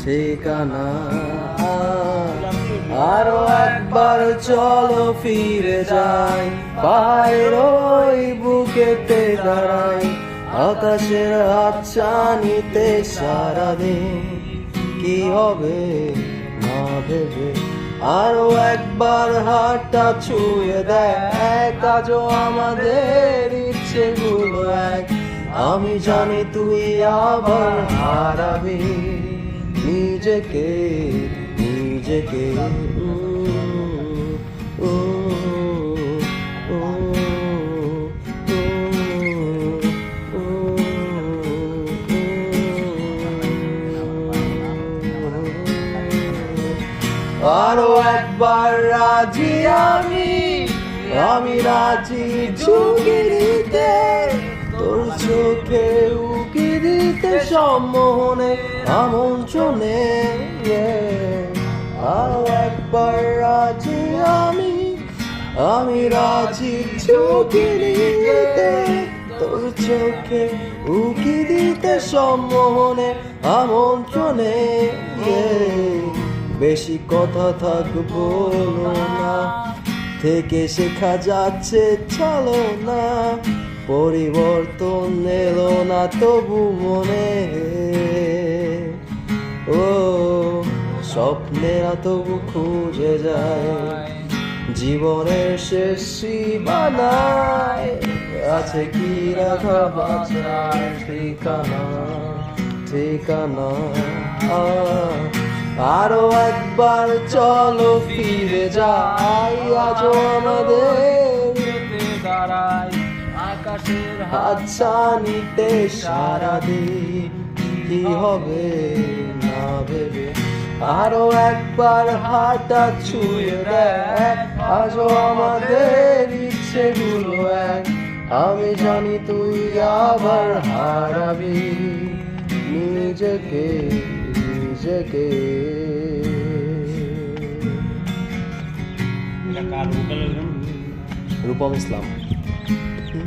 ঠিকানা। আরো একবার চলো ফিরে যাই, পায়ের ওই বুকেতে দাঁড়াই, আকাশের হাতছানিতে সারাদিন কি হবে না ভেবে। আরো একবার হাতটা ছুঁয়ে দেখ, আজও আমাদের ইচ্ছেগুলো এক। আমি জানি তুই আবার হারাবি নিজেকে, নিজেকে। আরো একবার রাজি আমি, আমি রাজি ঝুঁকি দিতে, তোর চোখে উকি দিতে সম্মোহনে আমন্ত্রণে। আরো একবার রাজি আমি, আমি রাজি ঝুঁকি দিতে, তোর চোখে উকি দিতে সম্মোহনে আমন্ত্রণে। বেশি কথা থাকবো না, থেকে শেখা যাচ্ছে চলো না, পরিবর্তন এলো না তবু মনে। ও স্বপ্নেরা তবু খুঁজে যায়, জীবনের শেষ সীমানায় আছে কি রাখা বাঁচার ঠিকানা, ঠিকানা। আরো একবার চলো ফিরে যাই, আজও আমাদের দাঁড়াই আকাশের হাতছানিতে সারাদিন কি হবে না ভেবে। আরো একবার হাতটা ছুঁয়ে দেখ, আজও আমাদের ইচ্ছেগুলো এক। আমি জানি তুই আবার হারাবি নিজেকে, নিজেকে। রূপম ইসলাম।